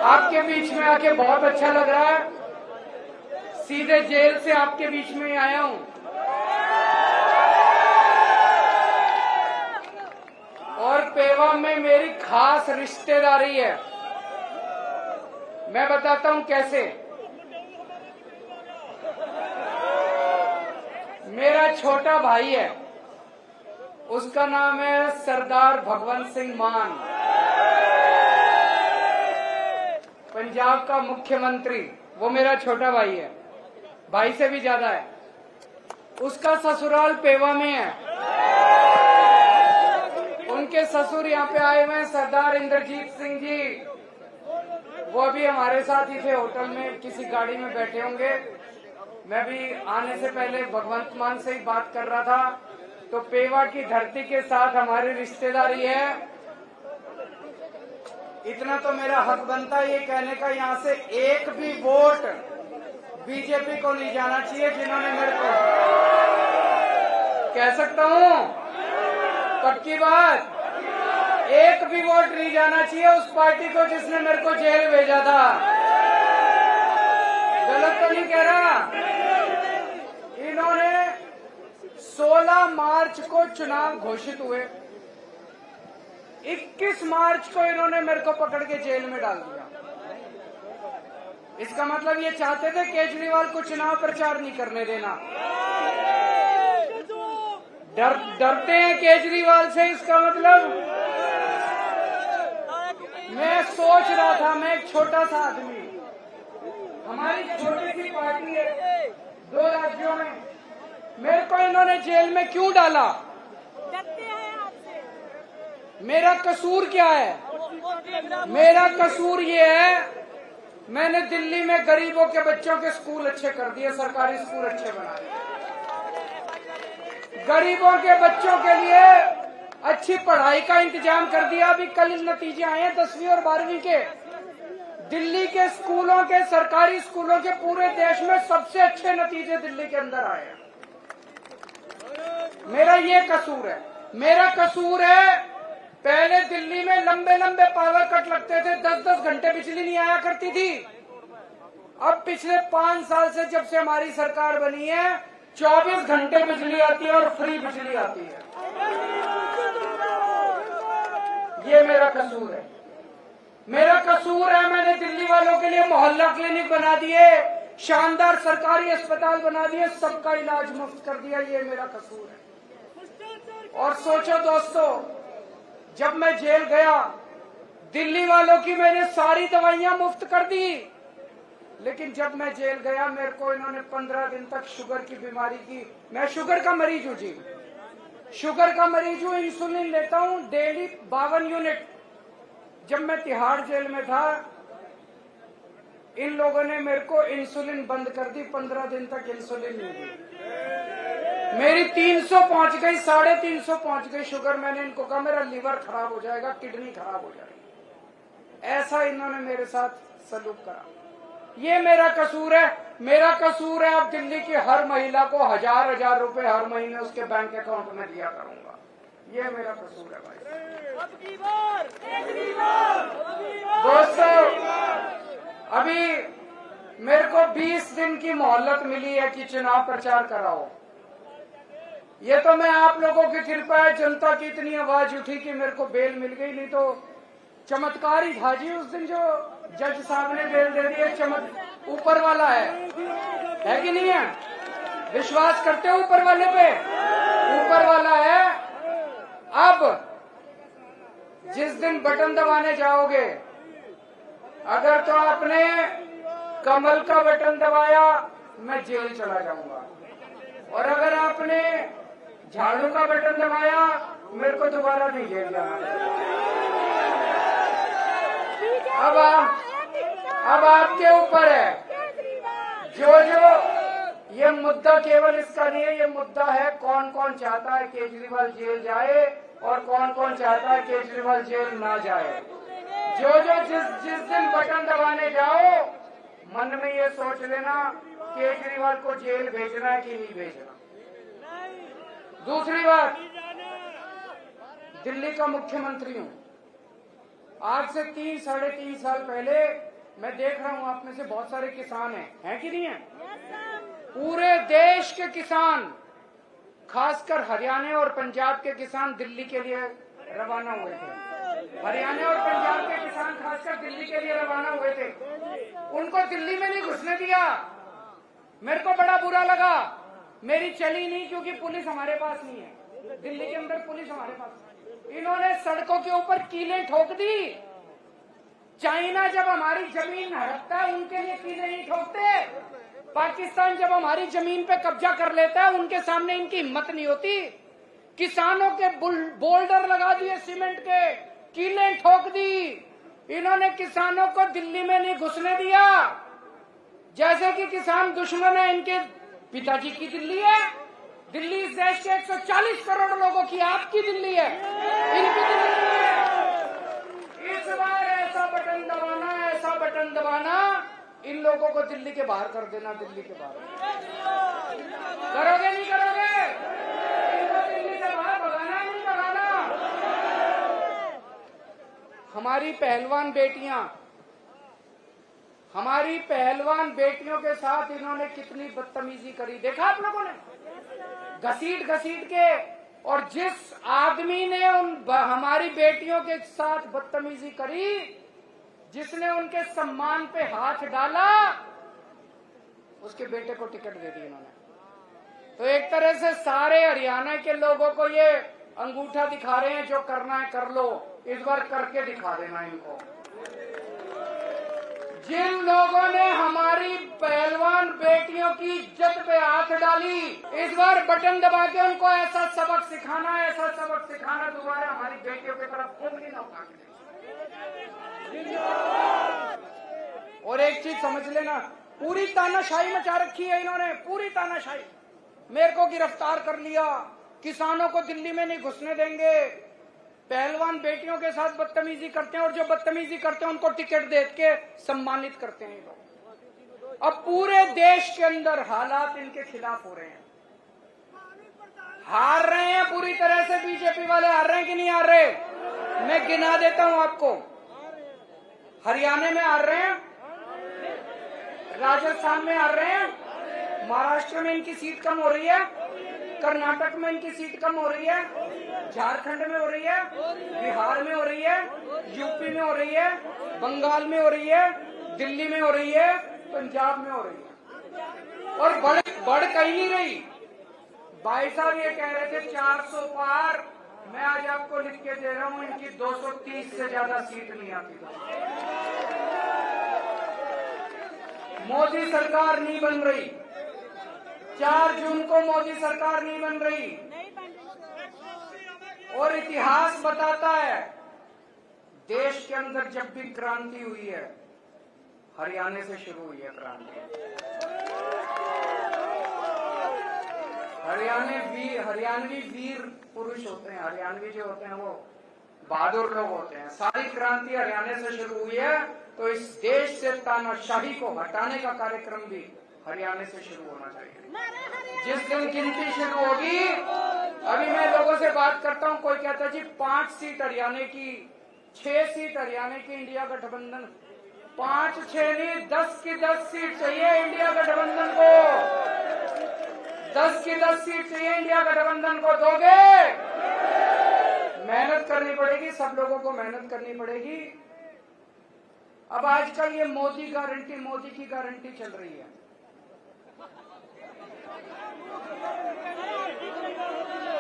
आपके बीच में आके बहुत अच्छा लग रहा है। सीधे जेल से आपके बीच में ही आया हूं और पेवा में मेरी खास रिश्तेदारी है। मैं बताता हूं कैसे। मेरा छोटा भाई है, उसका नाम है सरदार भगवंत सिंह मान, पंजाब का मुख्यमंत्री। वो मेरा छोटा भाई है, भाई से भी ज्यादा है। उसका ससुराल पेवा में है। उनके ससुर यहाँ पे आए हुए हैं, सरदार इंद्रजीत सिंह जी। वो भी हमारे साथ ही थे, होटल में किसी गाड़ी में बैठे होंगे। मैं भी आने से पहले भगवंत मान से ही बात कर रहा था। तो पेवा की धरती के साथ हमारी रिश्तेदारी है। इतना तो मेरा हक बनता है ये कहने का, यहाँ से एक भी वोट बीजेपी को नहीं जाना चाहिए। जिन्होंने मेरे को, कह सकता हूँ पक्की बात, एक भी वोट नहीं जाना चाहिए उस पार्टी को जिसने मेरे को जेल भेजा था। गलत तो नहीं कह रहा। इन्होंने 16 मार्च को चुनाव घोषित हुए, 21 मार्च को इन्होंने मेरे को पकड़ के जेल में डाल दिया। इसका मतलब ये चाहते थे केजरीवाल को चुनाव प्रचार नहीं करने देना। डरते हैं केजरीवाल से। इसका मतलब मैं सोच रहा था, मैं एक छोटा सा आदमी, हमारी छोटी सी पार्टी है 2 राज्यों में, मेरे को इन्होंने जेल में क्यों डाला? मेरा कसूर क्या है? मेरा कसूर ये है, मैंने दिल्ली में गरीबों के बच्चों के स्कूल अच्छे कर दिए, सरकारी स्कूल अच्छे बना दिए। गरीबों के बच्चों के लिए अच्छी पढ़ाई का इंतजाम कर दिया। अभी कल नतीजे आए हैं 10वीं और 12वीं के। दिल्ली के स्कूलों के, सरकारी स्कूलों के पूरे देश में सबसे अच्छे नतीजे दिल्ली के अंदर आए हैं। मेरा ये कसूर है। मेरा कसूर है, पहले दिल्ली में लंबे लंबे पावर कट लगते थे, 10-10 घंटे बिजली नहीं आया करती थी। अब पिछले 5 साल से जब से हमारी सरकार बनी है, 24 घंटे बिजली आती है और फ्री बिजली आती है। ये मेरा कसूर है। मेरा कसूर है, मैंने दिल्ली वालों के लिए मोहल्ला क्लिनिक बना दिए, शानदार सरकारी अस्पताल बना दिए, सबका इलाज मुफ्त कर दिया। ये मेरा कसूर है। और सोचो दोस्तों, जब मैं जेल गया, दिल्ली वालों की मैंने सारी दवाइयां मुफ्त कर दी। लेकिन जब मैं जेल गया, मेरे को इन्होंने 15 दिन तक शुगर की बीमारी की। मैं शुगर का मरीज हूँ जी, शुगर का मरीज हूँ। इंसुलिन लेता हूँ डेली 52 यूनिट। जब मैं तिहाड़ जेल में था, इन लोगों ने मेरे को इंसुलिन बंद कर दी। 15 दिन तक इंसुलिन नहीं दी। मेरी 300 पहुंच गई, 350 पहुंच गई शुगर। मैंने इनको कहा मेरा लीवर खराब हो जाएगा, किडनी खराब हो जाएगी। ऐसा इन्होंने मेरे साथ सलूक करा। ये मेरा कसूर है। मेरा कसूर है, अब दिल्ली की हर महिला को 1000-1000 रुपए हर महीने उसके बैंक अकाउंट में दिया करूंगा। ये मेरा कसूर है भाई। दोस्तों, अभी मेरे को 20 दिन की मोहलत मिली है कि चुनाव प्रचार कराओ। ये तो मैं आप लोगों की कृपा है, जनता की इतनी आवाज उठी कि मेरे को बेल मिल गई। नहीं तो चमत्कार ही था जी उस दिन जो जज साहब ने बेल दे दी। चमत्कार ऊपर वाला है कि नहीं है? विश्वास करते हो ऊपर वाले पे? ऊपर वाला है। अब जिस दिन बटन दबाने जाओगे, अगर तो आपने कमल का बटन दबाया, मैं जेल चला जाऊंगा। और अगर आपने झाड़ू का बटन दबाया, मेरे को दोबारा नहीं जेल जाना। अब आपके ऊपर है। जो ये मुद्दा केवल इसका नहीं है, ये मुद्दा है कौन कौन चाहता है केजरीवाल जेल जाए और कौन कौन चाहता है केजरीवाल जेल ना जाए। जो जिस दिन बटन दबाने जाओ, मन में ये सोच लेना केजरीवाल को जेल भेजना है कि नहीं भेजना। दूसरी बात, दिल्ली का मुख्यमंत्री हूं। आज से 3-3.5 साल पहले मैं देख रहा हूं आप में से बहुत सारे किसान हैं कि नहीं है? पूरे देश के किसान, खासकर हरियाणा और पंजाब के किसान दिल्ली के लिए रवाना हुए थे। हरियाणा और पंजाब के किसान खासकर दिल्ली के लिए रवाना हुए थे। उनको दिल्ली में नहीं घुसने दिया। मेरे को बड़ा बुरा लगा। मेरी चली नहीं क्योंकि पुलिस हमारे पास नहीं है। दिल्ली के अंदर पुलिस हमारे पास। इन्होंने सड़कों के ऊपर कीलें ठोक दी। चाइना जब हमारी जमीन हड़पता है उनके लिए कीलें नहीं ठोकते। पाकिस्तान जब हमारी जमीन पे कब्जा कर लेता है उनके सामने इनकी हिम्मत नहीं होती। किसानों के बोल्डर लगा दिए सीमेंट के, कीलें ठोक दी। इन्होंने किसानों को दिल्ली में नहीं घुसने दिया। जैसे कि किसान दुश्मन है, इनके पिताजी की दिल्ली है। दिल्ली इस देश के 140 करोड़ लोगों की आपकी दिल्ली है, इनकी दिल्ली है। इस बार ऐसा बटन दबाना, इन लोगों को दिल्ली के बाहर कर देना। दिल्ली के बाहर करोगे नहीं करोगे? इनको दिल्ली से बाहर भगाना नहीं भगाना? हमारी पहलवान बेटियों के साथ इन्होंने कितनी बदतमीजी करी, देखा आप लोगों ने? घसीट के। और जिस आदमी ने हमारी बेटियों के साथ बदतमीजी करी, जिसने उनके सम्मान पे हाथ डाला, उसके बेटे को टिकट दे दी इन्होंने। तो एक तरह से सारे हरियाणा के लोगों को ये अंगूठा दिखा रहे हैं, जो करना है कर लो, इस बार करके दिखा देना इनको। जिन लोगों ने हमारी पहलवान बेटियों की इज्जत पे हाथ डाली, इस बार बटन दबा के उनको ऐसा सबक सिखाना दोबारा हमारी बेटियों की तरफ उंगली न उठा के। और एक चीज समझ लेना, पूरी तानाशाही मचा रखी है इन्होंने, पूरी तानाशाही। मेरे को गिरफ्तार कर लिया, किसानों को दिल्ली में नहीं घुसने देंगे, पहलवान बेटियों के साथ बदतमीजी करते हैं, और जो बदतमीजी करते हैं उनको टिकट दे के सम्मानित करते हैं लोग। अब पूरे देश के अंदर हालात इनके खिलाफ हो रहे हैं। हार रहे हैं पूरी तरह से, बीजेपी वाले हार रहे हैं कि नहीं हार रहे? मैं गिना देता हूं आपको। हरियाणा में हार रहे हैं, राजस्थान में हार रहे हैं, महाराष्ट्र में इनकी सीट कम हो रही है, कर्नाटक में इनकी सीट कम हो रही है, झारखंड में हो रही है, बिहार में हो रही है, यूपी में हो रही है, बंगाल में हो रही है, दिल्ली में हो रही है, पंजाब में हो रही है। और बढ़ कहीं नहीं रही। भाई साहब ये कह रहे थे 400 पार, मैं आज आपको लिख के दे रहा हूं, इनकी 230 से ज्यादा सीट नहीं आती। मोदी सरकार नहीं बन रही। 4 जून को मोदी सरकार नहीं बन रही। और इतिहास बताता है, देश के अंदर जब भी क्रांति हुई है, हरियाणा से शुरू हुई है क्रांति। हरियाणवी वीर पुरुष होते हैं, हरियाणवी जो होते हैं वो बहादुर लोग होते हैं। सारी क्रांति हरियाणा से शुरू हुई है, तो इस देश से तानाशाही को हटाने का कार्यक्रम भी हरियाणा से शुरू होना चाहिए। जिस दिन गिनती शुरू होगी, अभी मैं लोगों से बात करता हूं, कोई कहता है जी 5 सीट हरियाणा की, 6 सीट हरियाणा की इंडिया गठबंधन। 5-6 नहीं, 10 की 10 सीट चाहिए इंडिया गठबंधन को। 10 की 10 सीट चाहिए इंडिया गठबंधन को। दोगे? मेहनत करनी पड़ेगी, सब लोगों को मेहनत करनी पड़ेगी। अब आजकल ये मोदी की गारंटी चल रही है।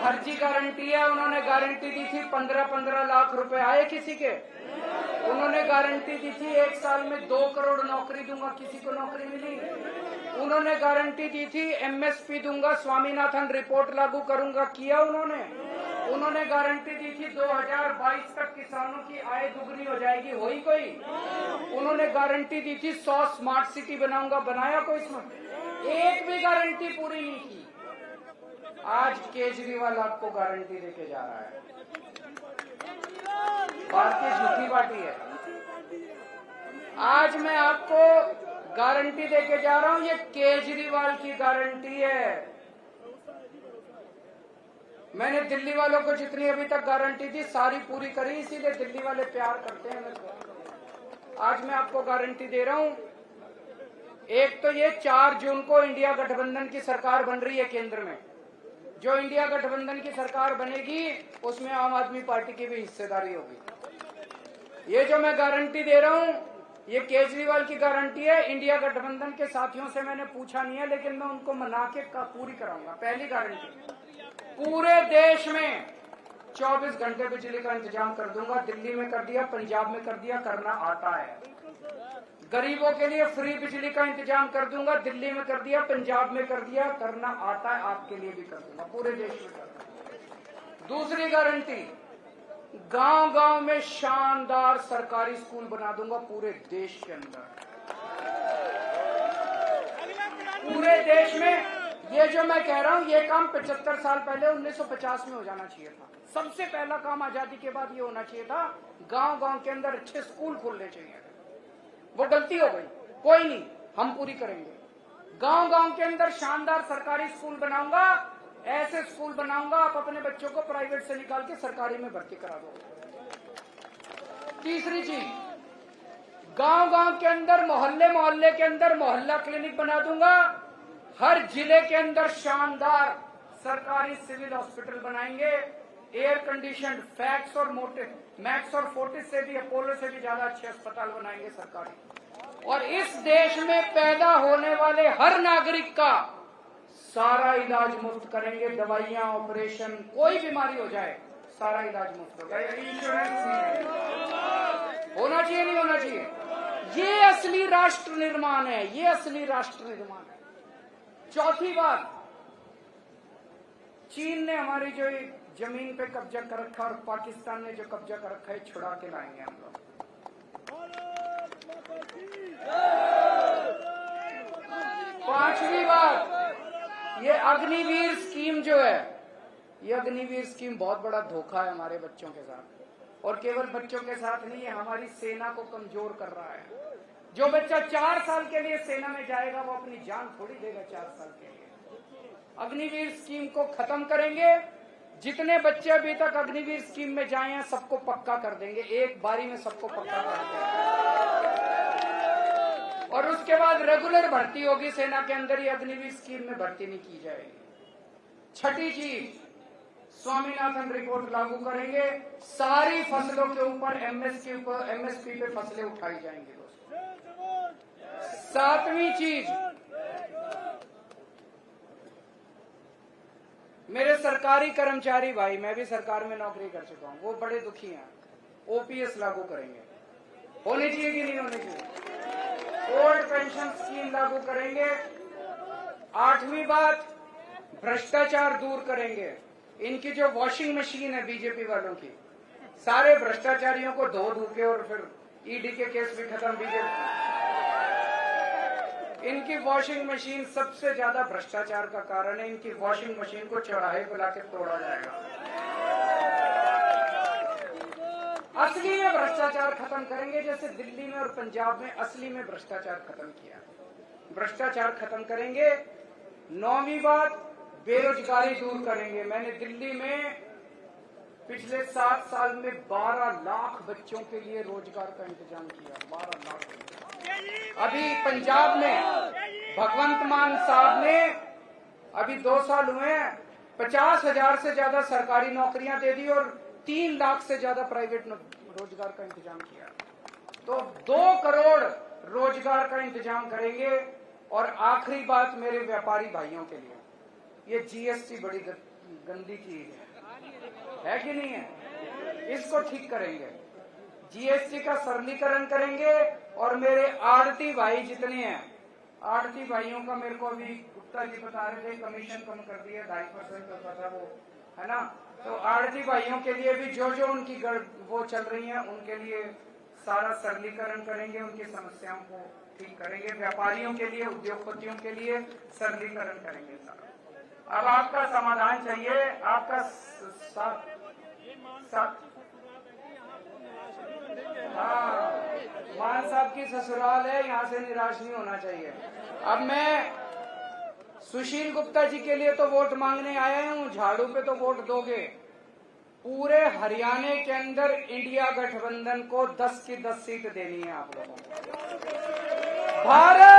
फर्जी गारंटी है। उन्होंने गारंटी दी थी 15-15 लाख रुपए आए किसी के। उन्होंने गारंटी दी थी 1 साल में 2 करोड़ नौकरी दूंगा, किसी को नौकरी मिली। उन्होंने गारंटी दी थी MSP दूंगा, स्वामीनाथन रिपोर्ट लागू करूंगा, किया उन्होंने गारंटी दी थी 2022 तक किसानों की आय दुगनी हो जाएगी, हुई कोई? उन्होंने गारंटी दी थी 100 स्मार्ट सिटी बनाऊंगा, बनाया कोई? इसमें एक भी गारंटी पूरी नहीं की। आज केजरीवाल आपको गारंटी देके जा रहा है। बात की झूठी बाटी है। आज मैं आपको गारंटी देके जा रहा हूं, ये केजरीवाल की गारंटी है। मैंने दिल्ली वालों को जितनी अभी तक गारंटी दी सारी पूरी करी, इसीलिए दिल्ली वाले प्यार करते हैं मेरे को। आज मैं आपको गारंटी दे रहा हूं, एक तो ये 4 जून को इंडिया गठबंधन की सरकार बन रही है केंद्र में। जो इंडिया गठबंधन की सरकार बनेगी उसमें आम आदमी पार्टी की भी हिस्सेदारी होगी। ये जो मैं गारंटी दे रहा हूं, ये केजरीवाल की गारंटी है। इंडिया गठबंधन के साथियों से मैंने पूछा नहीं है, लेकिन मैं उनको मना के पूरी कराऊंगा। पहली गारंटी, पूरे देश में 24 घंटे बिजली का इंतजाम कर दूंगा। दिल्ली में कर दिया, पंजाब में कर दिया, करना आता है। गरीबों के लिए फ्री बिजली का इंतजाम कर दूंगा। दिल्ली में कर दिया, पंजाब में कर दिया, करना आता है। आपके लिए भी कर दूंगा, पूरे देश में कर दूंगा। दूसरी गारंटी, गांव गांव में शानदार सरकारी स्कूल बना दूंगा पूरे देश के अंदर। पूरे देश में ये जो मैं कह रहा हूं, ये काम 75 साल पहले 1950 में हो जाना चाहिए था। सबसे पहला काम आजादी के बाद ये होना चाहिए था, गांव गांव के अंदर अच्छे स्कूल खोलने चाहिए। वो गलती हो गई, कोई नहीं, हम पूरी करेंगे। गांव गांव के अंदर शानदार सरकारी स्कूल बनाऊंगा। ऐसे स्कूल बनाऊंगा, आप अपने बच्चों को प्राइवेट से निकाल के सरकारी में भर्ती करा दो। तीसरी चीज, गांव गांव के अंदर, मोहल्ले मोहल्ले के अंदर मोहल्ला क्लिनिक बना दूंगा। हर जिले के अंदर शानदार सरकारी सिविल हॉस्पिटल बनाएंगे। एयर कंडीशन, फैक्स और मैक्स और फोर्टिस से भी, अपोलो से भी ज्यादा अच्छे अस्पताल बनाएंगे सरकारी। और इस देश में पैदा होने वाले हर नागरिक का सारा इलाज मुफ्त करेंगे। दवाइयां, ऑपरेशन, कोई बीमारी हो जाए, सारा इलाज मुफ्त होगा। इंश्योरेंस होना चाहिए, नहीं होना चाहिए? ये असली राष्ट्र निर्माण है, ये असली राष्ट्र निर्माण है। चौथी बात, चीन ने हमारी जो जमीन पे कब्जा कर रखा और पाकिस्तान ने जो कब्जा कर रखा है, छुड़ा के लाएंगे हम लोग। पांचवी बात, ये अग्निवीर स्कीम जो है, ये अग्निवीर स्कीम बहुत बड़ा धोखा है हमारे बच्चों के साथ। और केवल बच्चों के साथ नहीं, ये हमारी सेना को कमजोर कर रहा है। जो बच्चा 4 साल के लिए सेना में जाएगा, वो अपनी जान थोड़ी देगा 4 साल के लिए। अग्निवीर स्कीम को खत्म करेंगे। जितने बच्चे अभी तक अग्निवीर स्कीम में जाए हैं, सबको पक्का कर देंगे, एक बारी में सबको पक्का कर देंगे। और उसके बाद रेगुलर भर्ती होगी सेना के अंदर, ही अग्निवीर स्कीम में भर्ती नहीं की जाएगी। छठी चीज, स्वामीनाथन रिपोर्ट लागू करेंगे। सारी फसलों के ऊपर एमएसपी पे फसलें उठाई जाएंगी दोस्तों। सातवीं चीज, मेरे सरकारी कर्मचारी भाई, मैं भी सरकार में नौकरी कर चुका हूं, वो बड़े दुखी हैं। ओपीएस लागू करेंगे। होनी चाहिए कि नहीं होनी चाहिए? ओल्ड पेंशन स्कीम लागू करेंगे। 8वीं बात, भ्रष्टाचार दूर करेंगे। इनकी जो वॉशिंग मशीन है बीजेपी वालों की, सारे भ्रष्टाचारियों को धो धो के, और फिर ईडी के केस भी खत्म। बीजेपी इनकी वॉशिंग मशीन सबसे ज्यादा भ्रष्टाचार का कारण है। इनकी वॉशिंग मशीन को चौराहे पर लाके तोड़ा जाएगा। असली में भ्रष्टाचार खत्म करेंगे, जैसे दिल्ली में और पंजाब में असली में भ्रष्टाचार खत्म किया। भ्रष्टाचार खत्म करेंगे। 9वीं बात, बेरोजगारी दूर करेंगे। मैंने दिल्ली में पिछले 7 साल में 12 लाख बच्चों के लिए रोजगार का इंतजाम किया। 12 लाख। अभी पंजाब में भगवंत मान साहब ने अभी 2 साल हुए, 50,000 से ज्यादा सरकारी नौकरियां दे दी और 3 लाख से ज्यादा प्राइवेट रोजगार का इंतजाम किया। तो 2 करोड़ रोजगार का इंतजाम करेंगे। और आखिरी बात मेरे व्यापारी भाइयों के लिए, ये जीएसटी बड़ी गंदी चीज है कि नहीं है? इसको ठीक करेंगे। जीएसटी का सरलीकरण करेंगे। और मेरे आड़ती भाई जितने हैं, आड़ती भाइयों का मेरे को अभी गुप्ता जी बता रहे थे, कमीशन कम कर दिया, 2.5% होता था वो, है ना? तो आड़ती भाइयों के लिए भी जो जो उनकी वो चल रही है, उनके लिए सारा सरलीकरण करेंगे, उनकी समस्याओं को ठीक करेंगे। व्यापारियों के लिए, उद्योगपतियों के लिए सरलीकरण करेंगे सारा। अब आपका समाधान चाहिए, आपका साथ। हाँ, मान साहब की ससुराल है, यहाँ से निराश नहीं होना चाहिए। अब मैं सुशील गुप्ता जी के लिए तो वोट मांगने आया हूँ, झाड़ू पे तो वोट दोगे, पूरे हरियाणा के अंदर इंडिया गठबंधन को 10 की 10 सीट देनी है आप लोगों को। भारत